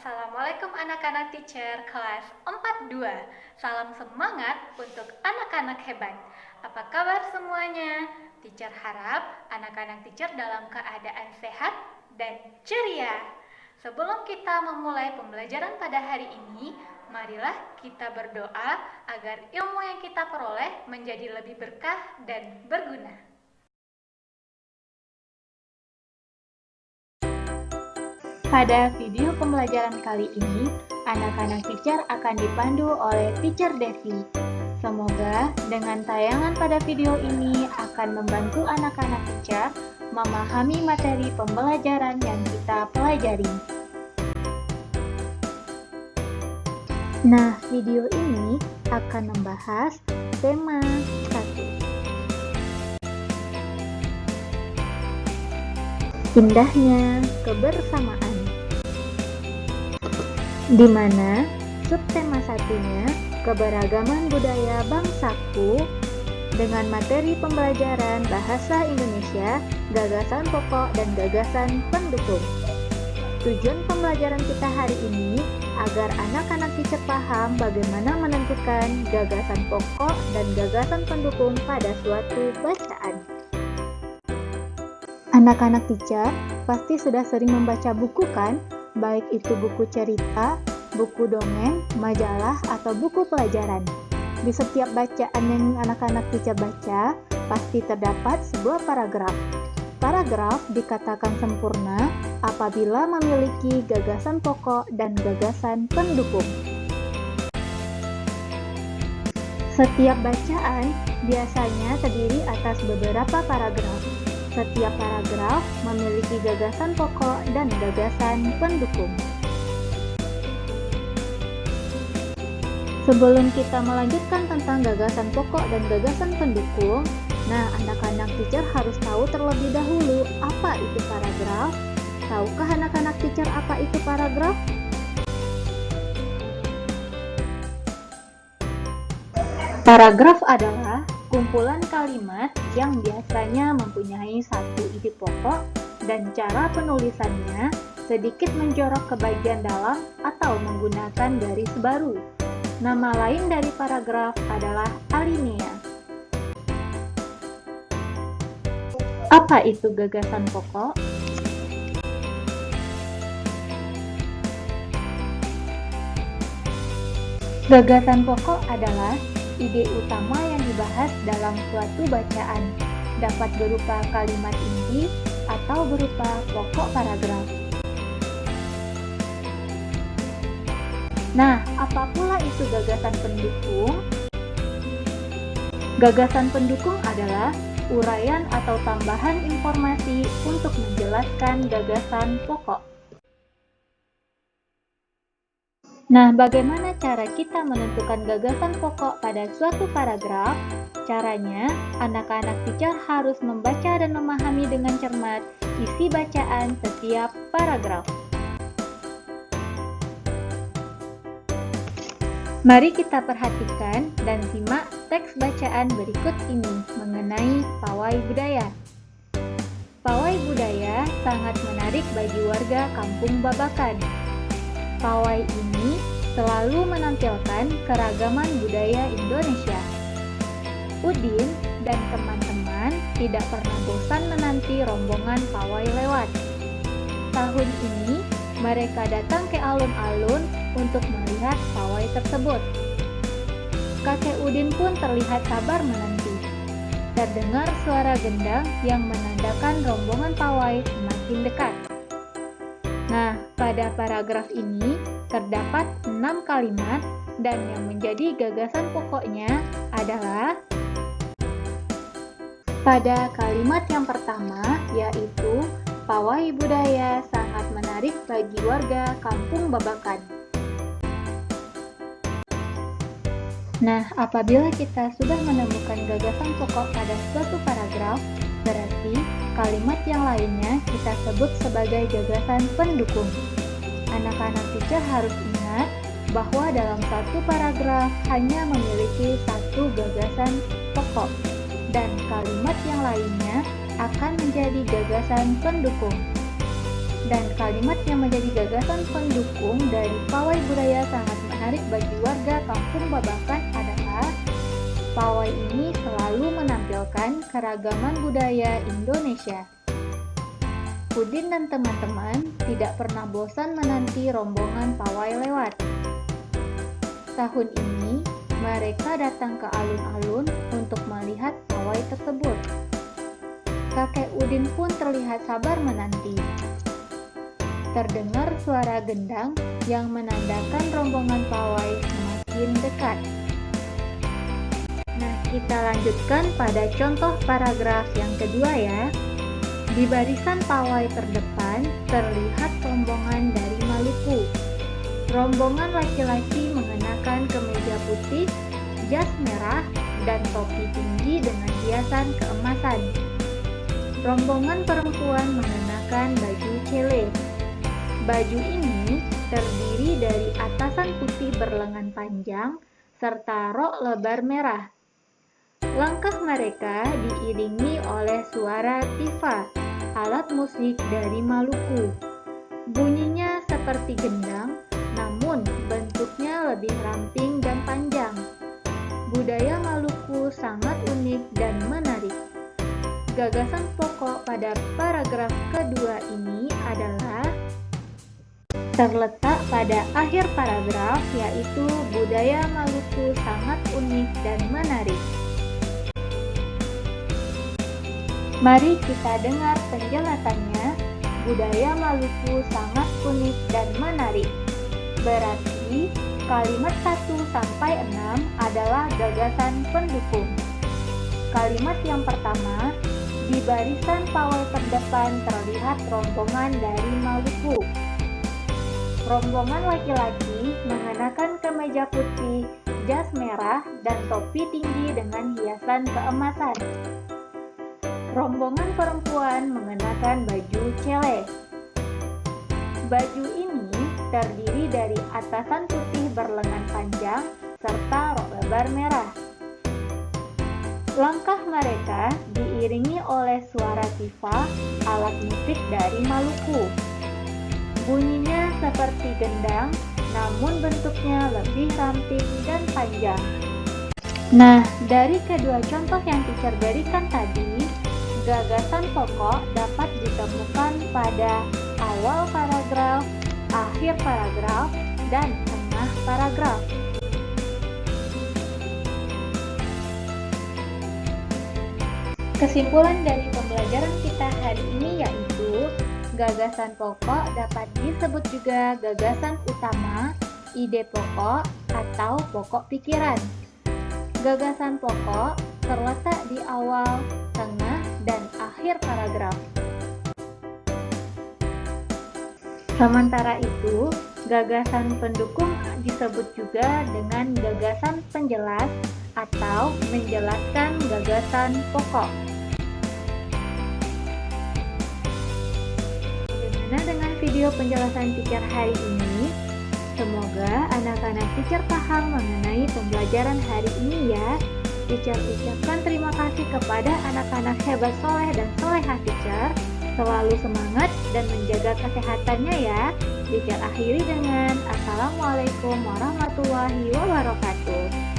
Assalamualaikum anak-anak teacher kelas 42. Salam semangat untuk anak-anak hebat. Apa kabar semuanya? Teacher harap anak-anak teacher dalam keadaan sehat dan ceria. Sebelum kita memulai pembelajaran pada hari ini, marilah kita berdoa agar ilmu yang kita peroleh menjadi lebih berkah dan berguna. Pada video pembelajaran kali ini, anak-anak teacher akan dipandu oleh Teacher Devi. Semoga dengan tayangan pada video ini akan membantu anak-anak teacher memahami materi pembelajaran yang kita pelajari. Nah, video ini akan membahas tema 1. Indahnya kebersamaan, di mana subtema satunya keberagaman budaya bangsaku dengan materi pembelajaran bahasa Indonesia, gagasan pokok dan gagasan pendukung. Tujuan pembelajaran kita hari ini agar anak-anak teacher paham bagaimana menentukan gagasan pokok dan gagasan pendukung pada suatu bacaan. Anak-anak teacher pasti sudah sering membaca buku kan? Baik itu buku cerita, buku dongeng, majalah, atau buku pelajaran. Di setiap bacaan yang anak-anak teacher baca, pasti terdapat sebuah paragraf. Paragraf dikatakan sempurna apabila memiliki gagasan pokok dan gagasan pendukung. Setiap bacaan biasanya terdiri atas beberapa paragraf. Setiap paragraf memiliki gagasan pokok dan gagasan pendukung. Sebelum kita melanjutkan tentang gagasan pokok dan gagasan pendukung, anak-anak teacher harus tahu terlebih dahulu apa itu paragraf. Tahukah anak-anak teacher apa itu paragraf? Paragraf adalah kumpulan kalimat yang biasanya mempunyai satu ide pokok dan cara penulisannya sedikit menjorok ke bagian dalam atau menggunakan garis baru. Nama lain dari paragraf adalah alinea. Apa itu gagasan pokok? Gagasan pokok adalah ide utama yang dibahas dalam suatu bacaan, dapat berupa kalimat inti atau berupa pokok paragraf. Nah, apa pula itu gagasan pendukung? Gagasan pendukung adalah uraian atau tambahan informasi untuk menjelaskan gagasan pokok. Nah, bagaimana cara kita menentukan gagasan pokok pada suatu paragraf? Caranya, anak-anak teacher harus membaca dan memahami dengan cermat isi bacaan setiap paragraf. Mari kita perhatikan dan simak teks bacaan berikut ini mengenai pawai budaya. Pawai budaya sangat menarik bagi warga Kampung Babakan. Pawai ini selalu menampilkan keragaman budaya Indonesia. Udin dan teman-teman tidak pernah bosan menanti rombongan pawai lewat. Tahun ini, mereka datang ke alun-alun untuk melihat pawai tersebut. Kakek Udin pun terlihat sabar menanti. Terdengar suara gendang yang menandakan rombongan pawai semakin dekat. Nah, pada paragraf ini terdapat 6 kalimat dan yang menjadi gagasan pokoknya adalah pada kalimat yang pertama, yaitu pawai budaya sangat menarik bagi warga Kampung Babakan. Nah, apabila kita sudah menemukan gagasan pokok pada suatu paragraf, berarti kalimat yang lainnya kita sebut sebagai gagasan pendukung. Anak-anak teacher harus ingat bahwa dalam satu paragraf hanya memiliki satu gagasan pokok, dan kalimat yang lainnya akan menjadi gagasan pendukung. dan kalimat yang menjadi gagasan pendukung dari pawai budaya sangat menarik bagi warga Kampung Babakan adalah pawai ini selalu menampilkan keragaman budaya Indonesia. Udin dan teman-teman tidak pernah bosan menanti rombongan pawai lewat. Tahun ini, mereka datang ke alun-alun untuk melihat pawai tersebut. Kakek Udin pun terlihat sabar menanti. Terdengar suara gendang yang menandakan rombongan pawai semakin dekat. Nah, kita lanjutkan pada contoh paragraf yang kedua ya. Di barisan pawai terdepan terlihat rombongan dari Maluku. Rombongan laki-laki mengenakan kemeja putih, jas merah, dan topi tinggi dengan hiasan keemasan. Rombongan perempuan mengenakan baju cele. Baju ini terdiri dari atasan putih berlengan panjang serta rok lebar merah. Langkah mereka diiringi oleh suara tifa, alat musik dari Maluku. Bunyinya seperti gendang, namun bentuknya lebih ramping dan panjang. Budaya Maluku sangat unik dan menarik. Gagasan pokok pada paragraf kedua ini adalah terletak pada akhir paragraf, yaitu budaya Maluku sangat unik dan menarik. Mari kita dengar penjelasannya. Budaya Maluku sangat unik dan menarik. Berarti kalimat 1 sampai 6 adalah gagasan pendukung. Kalimat yang pertama, di barisan pawai terdepan terlihat rombongan dari Maluku. Rombongan laki-laki mengenakan kemeja putih, jas merah, dan topi tinggi dengan hiasan keemasan. Rombongan perempuan mengenakan baju cele. Baju ini terdiri dari atasan putih berlengan panjang serta rok lebar merah. Langkah mereka diiringi oleh suara tifa, alat musik dari Maluku. Bunyinya seperti gendang, namun bentuknya lebih ramping dan panjang. Nah, dari kedua contoh yang teacher berikan tadi, gagasan pokok dapat ditemukan pada awal paragraf, akhir paragraf, dan tengah paragraf. Kesimpulan dari pembelajaran kita hari ini yaitu gagasan pokok dapat disebut juga gagasan utama, ide pokok, atau pokok pikiran. Gagasan pokok terletak di awal, tengah, dan akhir paragraf. Sementara itu, gagasan pendukung disebut juga dengan gagasan penjelas atau menjelaskan gagasan pokok. Bagaimana dengan video penjelasan teacher hari ini? Semoga anak-anak teacher paham mengenai pembelajaran hari ini ya. Teacher ucapkan terima kasih kepada anak-anak hebat soleh dan solehah teacher. Selalu semangat dan menjaga kesehatannya ya. Teacher akhiri dengan Assalamualaikum warahmatullahi wabarakatuh.